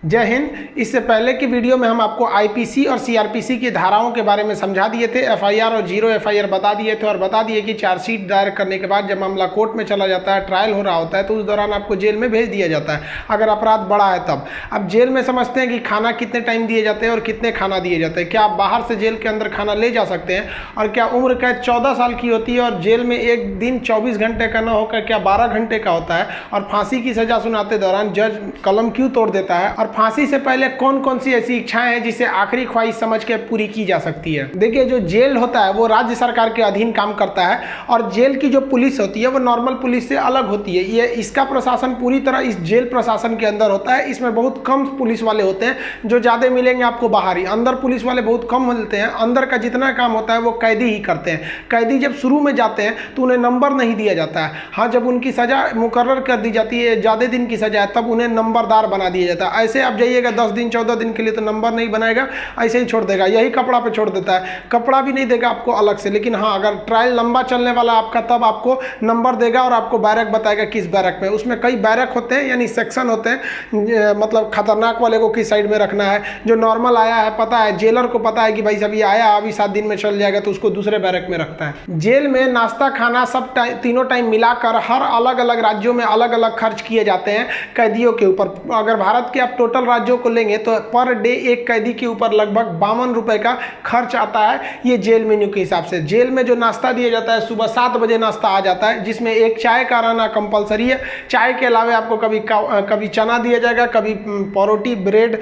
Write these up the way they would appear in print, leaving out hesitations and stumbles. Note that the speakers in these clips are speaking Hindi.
जय हिंद। इससे पहले की वीडियो में हम आपको आईपीसी और सीआरपीसी की धाराओं के बारे में समझा दिए थे। एफआईआर और जीरो एफआईआर बता दिए थे और बता दिए कि चार्जशीट दायर करने के बाद जब मामला कोर्ट में चला जाता है, ट्रायल हो रहा होता है, तो उस दौरान आपको जेल में भेज दिया जाता है अगर अपराध बड़ा है तब। अब जेल में समझते हैं कि खाना कितने टाइम दिए जाते हैं और कितने खाना दिए जाते हैं। क्या आप बाहर से जेल के अंदर खाना ले जा सकते हैं? और क्या उम्र कैद 14 साल की होती है और जेल में एक दिन 24 घंटे का न होकर क्या 12 घंटे का होता है? और फांसी की सजा सुनाते दौरान जज कलम क्यों तोड़ देता है? और फांसी से पहले कौन कौन सी ऐसी इच्छाएं हैं जिसे आखिरी ख्वाहिश समझ के पूरी की जा सकती है? देखिए, जो जेल होता है वो राज्य सरकार के अधीन काम करता है और जेल की जो पुलिस होती है वो नॉर्मल पुलिस से अलग होती है। ये इसका प्रशासन पूरी तरह इस जेल प्रशासन के अंदर होता है। इसमें बहुत कम पुलिस वाले होते हैं, जो ज़्यादा मिलेंगे आपको बाहर ही। अंदर पुलिस वाले बहुत कम मिलते हैं। अंदर का जितना काम होता है वो कैदी ही करते हैं। कैदी जब शुरू में जाते हैं तो उन्हें नंबर नहीं दिया जाता है। हाँ, जब उनकी सजा मुकर्रर कर दी जाती है, ज़्यादा दिन की सजा है, तब उन्हें नंबरदार बना दिया जाता है। ऐसे आप जाइएगा 10 दिन 14 दिन के लिए तो नंबर नहीं बनाएगा, ऐसे ही छोड़ देगा। यही कपड़ा पे छोड़ देता है, कपड़ा भी नहीं देगा आपको अलग से। लेकिन हाँ, अगर ट्रायल लंबा चलने वाला आपका तब आपको नंबर देगा और आपको बैरक बताएगा किस बैरक में। उसमें कई बैरक होते हैं, यानी सेक्शन होते हैं। मतलब खतरनाक वाले को किस साइड में रखना है, जो नॉर्मल आया है पता है, जेलर को पता है कि भाई सब ये आया अभी 7 दिन में चल जाएगा, तो उसको दूसरे बैरक में रखता है। जेल में नाश्ता खाना सब तीनों टाइम मिलाकर हर अलग अलग राज्यों में अलग अलग खर्च किए जाते हैं कैदियों के ऊपर। अगर भारत के आप टोटल राज्यों को लेंगे तो पर डे एक कैदी के ऊपर लगभग 52 रुपए का खर्च आता है, ये जेल मेन्यू के हिसाब से। जेल में जो नाश्ता दिया जाता है, सुबह 7 बजे नाश्ता आ जाता है, जिसमें एक चाय का रहना कंपलसरी है। चाय के अलावा आपको कभी चना दिया जाएगा, कभी परोटी, ब्रेड,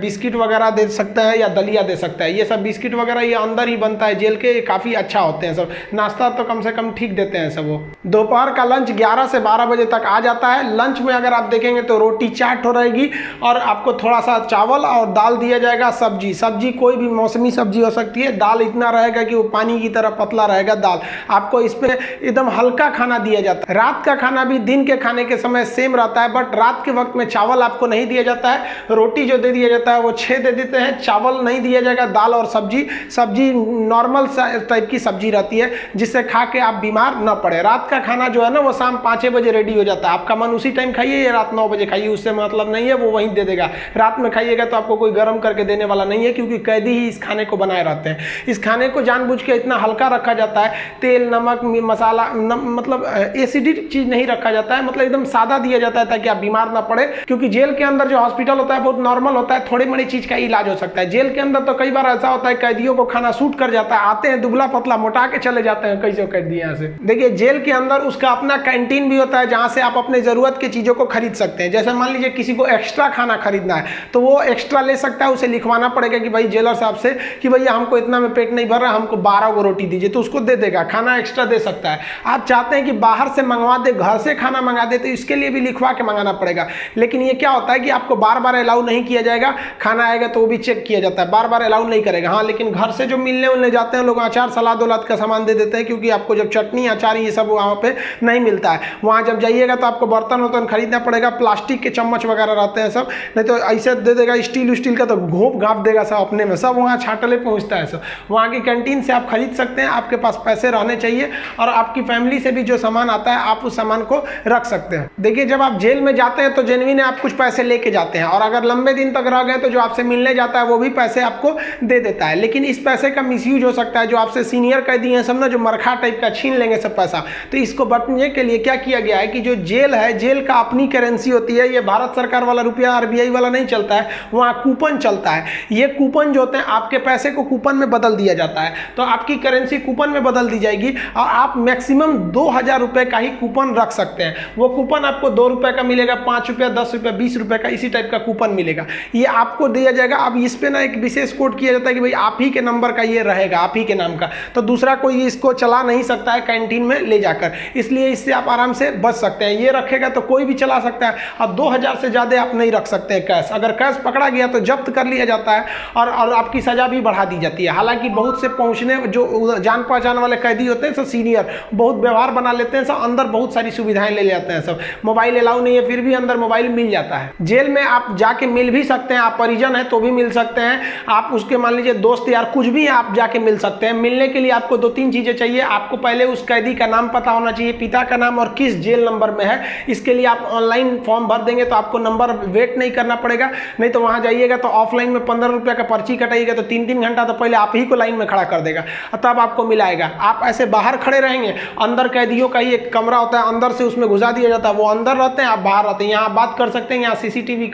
बिस्किट वगैरह दे सकता है या दलिया दे सकता है। ये सब बिस्किट वगैरह ये अंदर ही बनता है जेल के, काफ़ी अच्छा होते हैं सब। नाश्ता तो कम से कम ठीक देते हैं सब। वो दोपहर का लंच 11 से 12 बजे तक आ जाता है। लंच में अगर आप देखेंगे तो रोटी चाट हो रहेगी और आपको थोड़ा सा चावल और दाल दिया जाएगा। सब्जी कोई भी मौसमी सब्जी हो सकती है। दाल इतना रहेगा कि वो पानी की तरह पतला रहेगा दाल। आपको इस पे एकदम हल्का खाना दिया जाता है। रात का खाना भी दिन के खाने के समय सेम रहता है, बट रात के वक्त में चावल आपको नहीं दिया जाता है। रोटी जो दे दिया जाता है वो 6 दे देते हैं, चावल नहीं दिया जाएगा। दाल और सब्जी नॉर्मल टाइप की सब्जी रहती है, जिससे खा के आप बीमार न पड़े। रात का खाना जो है ना वो शाम 5 बजे रेडी हो जाता है। आपका मन उसी टाइम खाइए या रात 9 बजे खाइए, उससे मतलब नहीं है, वो वहीं दे देगा। रात में खाइएगा तो आपको कोई गर्म करके देने वाला नहीं है, क्योंकि कैदी ही इस खाने को बनाए रहते हैं। इस खाने को जानबूझ के इतना हल्का रखा जाता है, तेल नमक मसाला मतलब एसिडिक चीज नहीं रखा जाता है, मतलब एकदम सादा दिया जाता है ताकि आप बीमार ना पड़े। क्योंकि जेल के अंदर जो हॉस्पिटल होता है बहुत नॉर्मल होता है, थोड़ी बड़ी चीज का इलाज हो सकता है। जेल के अंदर तो कई बार ऐसा होता है कैदियों को खाना सूट कर जाता है, आते हैं दुबला पतला मोटा के चले जाते हैं कई कैदी यहाँ से। देखिए, जेल के अंदर उसका अपना कैंटीन भी होता है, जहाँ से आप अपने जरूरत की चीजों को खरीद सकते हैं। जैसे मान लीजिए किसी को एक्स्ट्रा खाना खरीदना है तो वो एक्स्ट्रा ले सकता है। उसे लिखवाना पड़ेगा कि भाई जेलर साहब से कि भैया हमको इतना में पेट नहीं भर रहा, हमको 12 को रोटी दीजिए, तो उसको दे देगा, खाना एक्स्ट्रा दे सकता है। आप चाहते हैं कि बाहर से मंगवा दे, घर से खाना मंगा दे, तो इसके लिए भी लिखवा के मंगाना पड़ेगा। लेकिन ये क्या होता है कि आपको बार बार अलाउ नहीं किया जाएगा। खाना आएगा तो वो भी चेक किया जाता है, बार बार अलाउ नहीं करेगा। हाँ, लेकिन घर से जो मिलने उलने जाते हैं लोग, अचार सलाद उलाद का सामान दे देते हैं, क्योंकि आपको जब चटनी अचार ये सब वहाँ पे नहीं मिलता है। वहाँ जब जाइएगा तो आपको बर्तन वर्तन खरीदना पड़ेगा, प्लास्टिक के चम्मच वगैरह रहते हैं सब, नहीं तो ऐसे दे देगा स्टील का तो घोप घाप देगा सब अपने में, सब वहाँ छाटले पहुँचता है सब। वहाँ की कैंटीन से आप खरीद सकते हैं, आपके पास पैसे रहने चाहिए और आपकी फैमिली से भी जो सामान आता है आप उस सामान को रख सकते हैं। देखिए, जब आप जेल में जाते हैं तो जेन्युइन आप कुछ पैसे लेके जाते हैं, और अगर लंबे दिन तक रह गए तो जो आपसे मिलने जाता है वो भी पैसे आपको दे देता है। लेकिन इस पैसे का मिसयूज हो सकता है। जो आपसे सीनियर कैदी हैं सब ना, जो मरखा टाइप का छीन लेंगे सब पैसा। तो इसको बचने के लिए क्या किया गया है कि जो जेल है, जेल का अपनी करेंसी होती है। ये भारत सरकार वाला रुपया RBI वाला नहीं चलता है, वहाँ कूपन चलता है। ये कूपन जो होते हैं, आपके पैसे को कूपन में बदल दिया जाता है, तो आपकी करेंसी कूपन में बदल दी जाएगी और आप मैक्सिमम 2000 रुपए का ही कूपन रख सकते हैं। वो कूपन आपको 2 रुपए का मिलेगा, 5 रुपया, 10 रुपया, 20 रुपए का, इसी टाइप का कूपन मिलेगा। ये आपको दिया जाएगा। अब इस पे ना एक विशेष कोड किया जाता है कि भाई आप ही के नंबर का ये रहेगा, आप ही के नाम का, तो दूसरा कोई इसको चला नहीं सकता है कैंटीन में ले जाकर। इसलिए इससे आप आराम से बच सकते हैं। ये रखेगा तो कोई भी चला सकता है। अब 2000 से ज़्यादा आप नहीं रख सकते हैं कैश। अगर कैश पकड़ा गया तो जब्त कर लिया जाता है और आपकी सजा भी बढ़ा दी जाती है। हालांकि बहुत से पहुंचने जो जान पहचान वाले कैदी होते हैं सब सीनियर, बहुत व्यवहार बना लेते हैं सब, अंदर बहुत सारी सुविधाएं ले जाते हैं सब। मोबाइल अलाउ नहीं है, फिर भी अंदर मोबाइल मिल जाता है। जेल में आप जाके मिल भी सकते हैं, आप परिजन हैं तो भी मिल सकते हैं, आप उसके मान लीजिए दोस्त यार कुछ भी आप जाके मिल सकते हैं। मिलने के लिए आपको 2-3 चीजें चाहिए। आपको पहले उस कैदी का नाम पता होना चाहिए, पिता का नाम और किस जेल नंबर में है। इसके लिए आप ऑनलाइन फॉर्म भर देंगे तो आपको नंबर वेट नहीं करना पड़ेगा, नहीं तो वहाँ जाइएगा तो ऑफलाइन में 15 रुपये का पर्ची कटाइएगा तो 3-3 घंटा तो पहले आप ही को लाइन में खड़ा कर देगा और तब आपको मिलाएगा। आप ऐसे बाहर खड़े रहेंगे, अंदर कैदियों का ही एक कमरा होता है, अंदर से उसमें घुसा दिया जाता है, वो अंदर रहते हैं, आप बाहर रहते हैं। यहाँ आप बात कर सकते हैं, यहाँ CCTV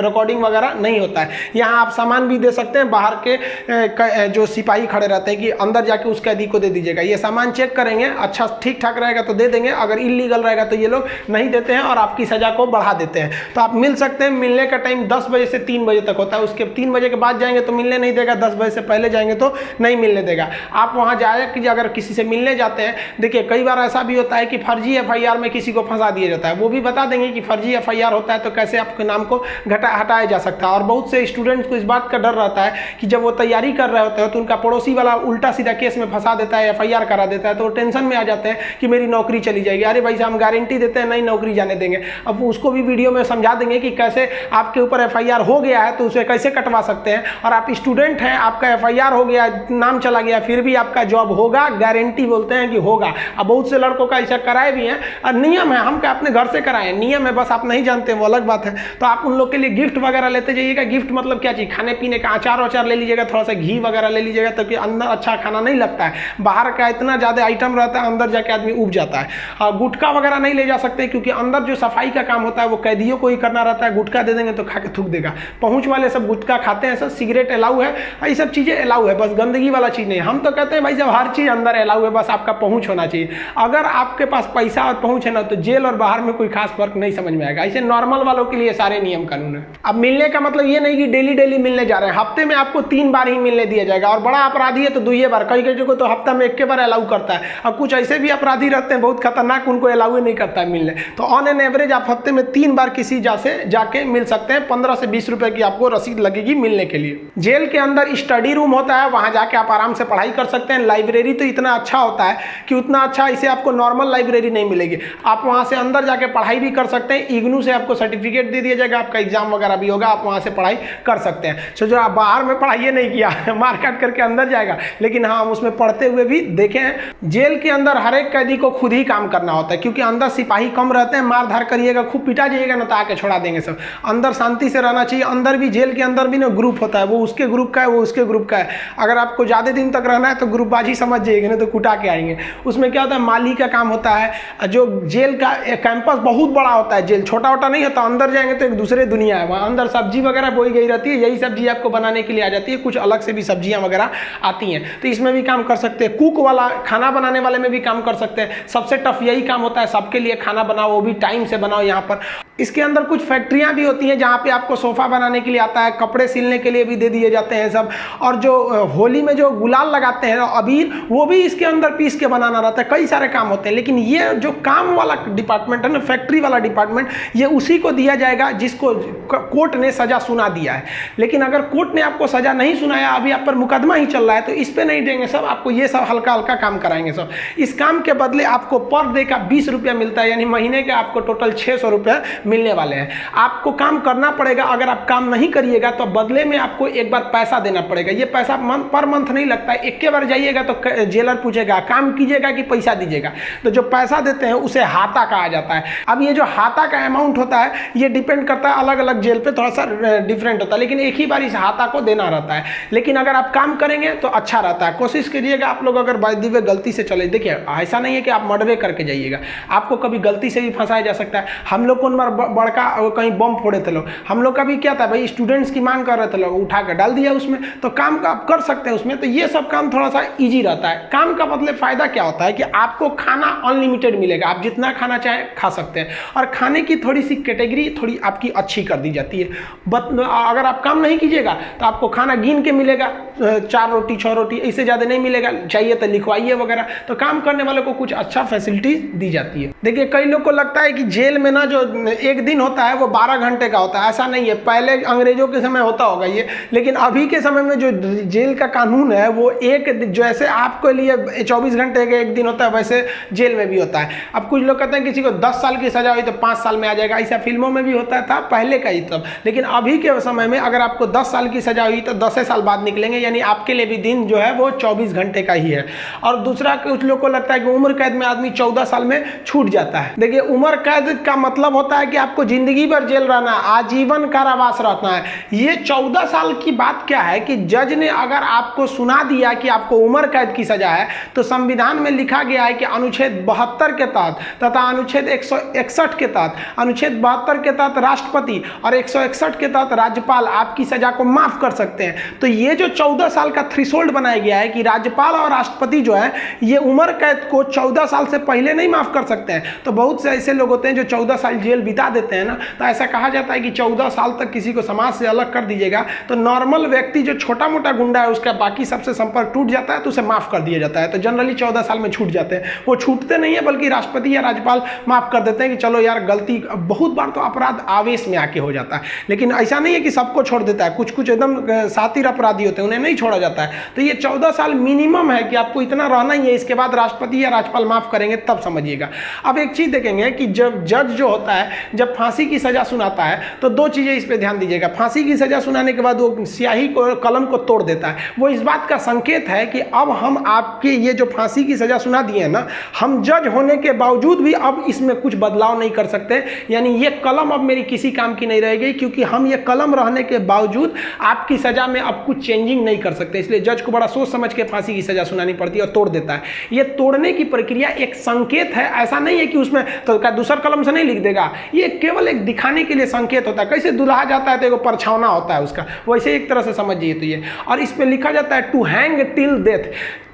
रिकॉर्डिंग वगैरह नहीं होता है। यहाँ आप सामान भी दे सकते हैं, बाहर के जो सिपाही खड़े रहते हैं कि अंदर जाके उस कैदी को दे दीजिएगा, ये सामान चेक करेंगे, अच्छा ठीक ठाक रहेगा तो दे देंगे, अगर इलीगल रहेगा तो ये लोग नहीं देते हैं और आपकी सजा को बढ़ा देते हैं। तो आप मिल सकते हैं। मिलने का टाइम 10 बजे से 3 बजे तक होता है, उसके 3 बजे के बाद जाएंगे तो मिलने नहीं देगा, 10 बजे से पहले जाएंगे तो नहीं मिलने देगा। आप वहाँ जाए कि अगर किसी से मिलने जाते हैं, देखिए कई बार ऐसा भी होता है कि फर्जी FIR में किसी को फंसा दिया जाता है, वो भी बता देंगे कि फर्जी FIR होता है तो कैसे आपके नाम को हटाया जा सकता है। और बहुत से स्टूडेंट्स को इस बात का डर रहता है कि जब वो तैयारी कर रहे होते हैं तो उनका पड़ोसी वाला उल्टा सीधा केस में फंसा देता है, FIR करा देता है, तो वो टेंशन में आ जाते हैं कि मेरी नौकरी चली जाएगी। अरे भाई साहब, हम गारंटी देते हैं नहीं नौकरी जाने देंगे। अब उसको भी वीडियो में समझा देंगे कि कैसे आपके ऊपर FIR हो गया है तो उसे कैसे कटवा सकते हैं, और आप स्टूडेंट हैं, आपका FIR हो गया, नाम चला गया, फिर भी आपका जॉब होगा, गारंटी बोलते हैं कि होगा। अब बहुत से लड़कों का ऐसा कराए भी हैं, और नियम है, हम क्या अपने घर से कराएं, नियम है, बस आप नहीं जानते वो अलग बात है। तो आप उन लोग के लिए गिफ्ट वगैरह लेते जाइएगा। गिफ्ट मतलब क्या चीज़, खाने पीने का अचार ले लीजिएगा, थोड़ा सा घी वगैरह ले लीजिएगा, ताकि अंदर अच्छा खाना नहीं लगता है, बाहर का इतना ज़्यादा आइटम रहता है, अंदर जाके आदमी उब जाता है। गुटखा वगैरह नहीं ले जा सकते, क्योंकि अंदर जो सफाई का काम होता है वो कैदियों को ही करना रहता है। गुटखा दे देंगे तो खा के थूक देगा। पहुँच वाले सब गुटखा खाते हैं, सब सिगरेट अलाउ है, ये सब चीज़ें अलाउ है, बस गंदगी वाला चीज़ नहीं। हम तो कहते हैं भाई जब हर चीज़ अंदर अलाउ है, बस आपका पहुँच होना चाहिए। अगर आपके पास पैसा और पहुँच है ना, तो जेल और बाहर में कोई खास फर्क नहीं समझ में आएगा। ऐसे नॉर्मल वालों के लिए सारे नियम कानून है। अब मिलने का मतलब ये नहीं कि डेली मिलने जा रहे हैं, हफ्ते में आपको 3 बार ही मिलने दिया जाएगा, और बड़ा अपराधी है तो 2 बार, कई को तो हफ्ता में 1 बार अलाउ करता है। अब कुछ ऐसे भी अपराधी रहते हैं बहुत खतरनाक, उनको अलाउ नहीं करता है मिलने। तो ऑन एन एवरेज आप हफ्ते में 3 बार किसी से जाके मिल सकते हैं। 15 से 20 रुपए की आपको रसीद लगेगी मिलने के लिए। जेल के अंदर स्टडी रूम होता है, वहां जाके आप आराम से पढ़ाई कर सकते हैं। लाइब्रेरी तो इतना अच्छा होता है कि उतना अच्छा इसे आपको नॉर्मल लाइब्रेरी नहीं मिलेगी। आप वहां से अंदर जाके पढ़ाई भी कर सकते हैं। इग्नू से आपको सर्टिफिकेट दे दिया जाएगा, आपका एग्जाम वगैरह भी होगा, आप वहां से पढ़ाई कर सकते हैं। सो जो आप बाहर में पढ़ाई नहीं किया मार काट करके अंदर जाएगा, लेकिन हाँ हम उसमें पढ़ते हुए भी देखे हैं। जेल के अंदर हर एक कैदी को खुद ही काम करना होता है, क्योंकि अंदर सिपाही कम रहते हैं। मार धार करिएगा, खूब पिटा जाइएगा ना तो आके छोड़ा देंगे सब। अंदर शांति से रहना चाहिए। अंदर भी, जेल के अंदर भी ना ग्रुप होता है, वो उसके ग्रुप का है, वो उसके ग्रुप का है। अगर आपको ज़्यादा दिन तक रहना है तो ग्रुपबाजी समझ जाइएगा, ना तो कुटा के आएंगे। उसमें क्या होता है, माली का काम होता है। जो जेल का कैंपस बहुत बड़ा होता है, जेल छोटा छोटा नहीं होता। अंदर जाएंगे तो एक दूसरे दुनिया है, वहाँ अंदर सब्जी वगैरह बोई गई रहती है, यही सब्जी आपको बनाने के लिए आ जाती है। कुछ अलग से भी सब्जियाँ वगैरह आती हैं, तो इसमें भी काम कर सकते हैं। कुक वाला, खाना बनाने वाले में भी काम कर सकते हैं। सबसे टफ यही काम होता है, सबके लिए खाना बनाओ, वो भी टाइम से बनाओ। यहाँ पर इसके अंदर कुछ फैक्ट्रियाँ भी होती हैं जहाँ पे आपको सोफ़ा बनाने के लिए आता है, कपड़े सिलने के लिए भी दे दिए जाते हैं सब। और जो होली में जो गुलाल लगाते हैं अबीर, वो भी इसके अंदर पीस के बनाना रहता है। कई सारे काम होते हैं, लेकिन ये जो काम वाला डिपार्टमेंट है ना, फैक्ट्री वाला डिपार्टमेंट, ये उसी को दिया जाएगा जिसको कोर्ट ने सजा सुना दिया है। लेकिन अगर कोर्ट ने आपको सजा नहीं सुनाया, अभी आप पर मुकदमा ही चल रहा है, तो इस पर नहीं देंगे सब, आपको ये सब हल्का हल्का काम कराएंगे सब। इस काम के बदले आपको पर डे का 20 रुपया मिलता है, यानी महीने का आपको टोटल 600 रुपया मिलने वाले हैं। आपको काम करना पड़ेगा। अगर आप काम नहीं करिएगा तो बदले में आपको एक बार पैसा देना पड़ेगा। ये पैसा पर मंथ नहीं लगता है, एक बार जाइएगा तो जेलर पूछेगा काम कीजिएगा कि पैसा दीजिएगा, तो जो पैसा देते हैं उसे हाता कहा जाता है। अब ये जो हाता का अमाउंट होता है, ये डिपेंड करता है, अलग अलग जेल पे थोड़ा सा डिफरेंट होता है, लेकिन एक ही बार इस हाता को देना रहता है। लेकिन अगर आप काम करेंगे तो अच्छा रहता है। कोशिश करिएगा आप लोग, अगर बाय द वे गलती से चले, देखिए ऐसा नहीं है कि आप मर्डर करके जाइएगा, आपको कभी गलती से भी फंसाया जा सकता है। हम लोग को बड़का कहीं बम फोड़े थे लोग, हम लोग का भी क्या था भाई, स्टूडेंट्स की मांग कर रहे थे लोग, उठा कर डाल दिया उसमें, तो काम का आप कर सकते हैं उसमें। तो ये सब काम थोड़ा सा इजी रहता है। काम का मतलब फायदा क्या होता है कि आपको खाना अनलिमिटेड मिलेगा, आप जितना खाना चाहें खा सकते हैं, और खाने की थोड़ी सी कैटेगरी थोड़ी आपकी अच्छी कर दी जाती है। अगर आप काम नहीं कीजिएगा तो आपको खाना गिन के मिलेगा, 4 रोटी 6 रोटी, इससे ज़्यादा नहीं मिलेगा, चाहिए तो लिखवाइए वगैरह। तो काम करने वालों को कुछ अच्छा फैसिलिटी दी जाती है। देखिए कई लोग को लगता है कि जेल में ना जो एक दिन होता है वो 12 घंटे का होता है, ऐसा नहीं है। पहले अंग्रेजों के समय होता होगा ये, लेकिन अभी के समय में जो जेल का कानून है वो एक, जैसे आपके लिए 24 घंटे का एक दिन होता है, वैसे जेल में भी होता है। अब कुछ लोग कहते हैं किसी को 10 साल की सजा हुई तो 5 साल में आ जाएगा, ऐसा फिल्मों में भी होता था पहले का ही तब। लेकिन अभी के समय में अगर आपको 10 साल की सजा हुई तो 10 साल बाद निकलेंगे, यानी आपके लिए भी दिन जो है वो 24 घंटे का ही है। और दूसरा, कुछ लोग को लगता है कि उम्र कैद में आदमी 14 साल में छूट जाता है। देखिए उम्र कैद का मतलब होता है कि आपको जिंदगी भर जेल रहना है, आजीवन कारावास रहना है। ये 14 साल की बात क्या है कि जज ने अगर आपको सुना दिया कि आपको उम्र कैद की सजा है, तो संविधान में लिखा गया है कि अनुच्छेद 72 के तहत तथा अनुच्छेद 161 के तहत, अनुच्छेद 72 के तहत राष्ट्रपति और 161 के तहत राज्यपाल आपकी सजा को माफ कर सकते हैं। तो ये जो 14 साल का थ्रेशोल्ड बनाया गया है कि राज्यपाल और राष्ट्रपति जो है ये उम्र कैद को 14 साल से पहले नहीं माफ कर सकते हैं। तो बहुत से ऐसे लोग होते हैं जो 14 साल जेल बिता देते हैं ना, तो ऐसा कहा जाता है कि 14 साल तक किसी को समाज से अलग कर दीजिएगा तो नॉर्मल व्यक्ति जो छोटा मोटा गुंडा है उसका बाकी सबसे संपर्क टूट जाता है, तो उसे माफ कर दिया जाता है। तो जनरली 14 साल में छूट जाते हैं। वो छूटते नहीं है बल्कि राष्ट्रपति या राज्यपाल माफ कर देते हैं कि चलो यार गलती, बहुत बार तो अपराध आवेश में आके हो जाता है, लेकिन ऐसा नहीं है कि सबको छोड़ देता है। कुछ कुछ एकदम सातिर अपराधी होते हैं, उन्हें नहीं छोड़ा जाता है। तो ये 14 साल मिनिमम है कि आपको इतना रहना ही है, इसके बाद राष्ट्रपति या राज्यपाल माफ करेंगे तब समझिएगा। अब एक चीज देखेंगे कि जब जज जो होता है जब फांसी की सजा सुनाता है तो दो चीजें इस पे ध्यान दीजिएगा। फांसी की सजा सुनाने के बाद वो स्याही को, कलम को तोड़ देता है। वो इस बात का संकेत है कि अब हम आपके ये जो फांसी की सजा सुना दिए हैं ना, हम जज होने के बावजूद भी अब इसमें कुछ बदलाव नहीं कर सकते। यानी ये कलम अब मेरी किसी काम की नहीं रहेगी, क्योंकि हम ये कलम रहने के बावजूद आपकी सजा में अब कुछ चेंजिंग नहीं कर सकते। इसलिए जज को बड़ा सोच समझ के फांसी की सजा सुनानी पड़ती है और तोड़ देता है। ये तोड़ने की प्रक्रिया एक संकेत है, ऐसा नहीं है कि उसमें तो दूसर कलम से नहीं लिख देगा। ये केवल एक दिखाने के लिए संकेत होता है। कैसे दुल्हा जाता है तो एक परछावना होता है उसका, वैसे एक तरह से समझिए। तो ये और इस पे लिखा जाता है टू हैंग टिल डेथ,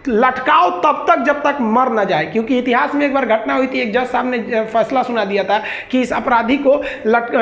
लटकाओ तब तक जब तक मर न जाए। क्योंकि इतिहास में एक बार घटना हुई थी, एक जज साहब ने फैसला सुना दिया था कि इस अपराधी को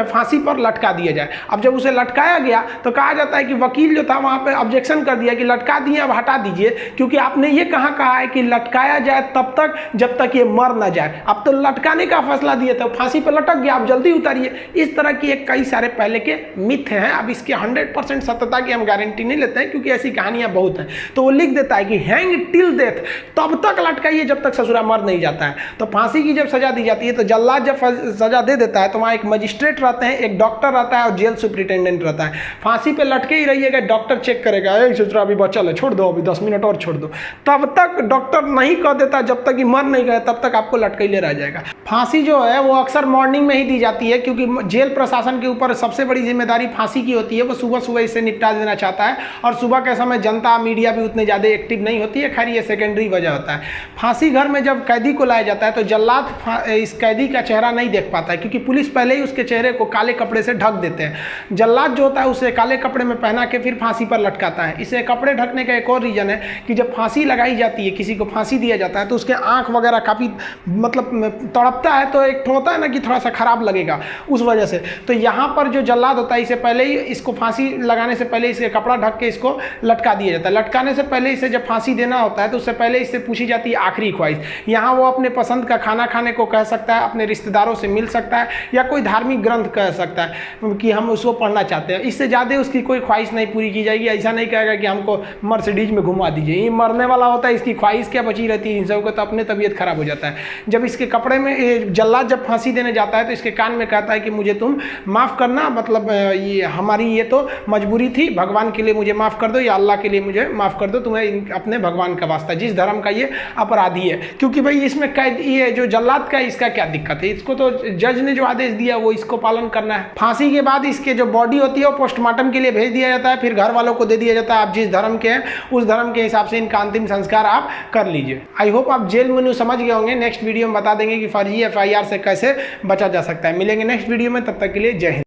फांसी पर लटका दिया जाए। अब जब उसे लटकाया गया तो कहा जाता है कि वकील जो था वहां पे ऑब्जेक्शन कर दिया कि लटका दिए, अब हटा दीजिए, क्योंकि आपने ये कहा है कि लटकाया जाए तब तक जब तक ये मर न जाए। अब तो लटकाने का फैसला दिए थे, फांसी पर लटक गया, आप जल्दी उतारिए। इस तरह की एक कई सारे पहले के मिथ हैं। अब इसके 100% सत्यता की हम गारंटी नहीं लेते हैं, क्योंकि ऐसी कहानियां बहुत हैं। तो वो लिख देता है कि हैंग टिल डेथ, तब तक लटकाइए जब तक ससुरा मर नहीं जाता है। तो फांसी की जब सजा दी जाती है तो जल्लाद जब सजा दे देता है तो वहां एक मजिस्ट्रेट रहते हैं, एक डॉक्टर रहता है और जेल सुप्रिटेंडेंट रहता है। फांसी पे लटके ही रहिएगा, डॉक्टर चेक करेगा, ससुरा अभी बचल है, छोड़ दो, अभी 10 मिनट और छोड़ दो। तब तक डॉक्टर नहीं कह देता, जब तक कि मर नहीं गए तब तक आपको लटकैले रह जाएगा। फांसी जो है वो अक्सर मॉर्निंग में ही दी जाती है, क्योंकि जेल प्रशासन के ऊपर सबसे बड़ी जिम्मेदारी फांसी की होती है। वो सुबह सुबह इसे निपटा देना चाहता है, और सुबह के समय जनता मीडिया भी उतने ज़्यादा एक्टिव नहीं होती है। खैर ये सेकेंडरी वजह होता है। फांसी घर में जब कैदी को लाया जाता है तो जल्लाद इस कैदी का चेहरा नहीं देख पाता है, क्योंकि पुलिस पहले ही उसके चेहरे को काले कपड़े से ढक देते हैं। जल्लाद जो होता है उसे काले कपड़े में पहना के फिर फांसी पर लटकाता है। इसे कपड़े ढकने का एक और रीजन है कि जब फांसी लगाई जाती है, किसी को फांसी दिया जाता है, तो उसके आंख वगैरह काफ़ी मतलब तड़पता है, तो एक होता है ना कि थोड़ा सा खराब लगेगा उस वजह से। तो यहाँ पर जो जल्लाद होता है इसे पहले ही, इसको फांसी लगाने से पहले इसे कपड़ा ढक के इसको लटका दिया जाता है। लटकाने से पहले इसे जब फांसी देना होता है तो उससे पहले इससे पूछी जाती है आखिरी ख्वाहिश। यहाँ वो अपने पसंद का खाना खाने को कह सकता है, अपने रिश्तेदारों से मिल सकता है, या कोई धार्मिक ग्रंथ कह सकता है कि हम उसको पढ़ना चाहते हैं। इससे ज़्यादा उसकी कोई ख्वाहिश नहीं पूरी की जाएगी। ऐसा नहीं कहेगा कि हमको मर्सिडीज में घुमा दीजिए, ये मरने वाला होता है, इसकी ख्वाहिश क्या बची रहती है। इन सबको तो अपने तबीयत खराब हो जाता है। जब इसके कपड़े में जल्लाद जब फांसी देने जाता है तो इसके कान में कहता है कि मुझे तुम माफ़ करना, मतलब ये हमारी ये तो मजबूरी थी, भगवान के लिए मुझे माफ़ कर दो, या अल्लाह के लिए मुझे माफ़ कर दो, तुम्हें अपने भगवान का वास्ता, जिस धर्म का ये अपराधी है। क्योंकि भाई इसमें कैद ये जो जल्लाद का, इसका क्या दिक्कत है, इसको तो जज ने जो आदेश दिया वो इसको पालन करना है। फांसी के बाद इसके जो बॉडी होती है वो पोस्टमार्टम के लिए भेज दिया जाता है, फिर घर वालों को दे दिया जाता है। आप जिस धर्म के हैं उस धर्म के हिसाब से इनका अंतिम संस्कार आप कर लीजिए। आई होप आप जेल मेनू समझ गए होंगे। नेक्स्ट वीडियो में बता देंगे कि फर्जी FIR से कैसे बचा जा सकता है। मिलेंगे नेक्स्ट वीडियो में, तब तक के लिए जय हिंद।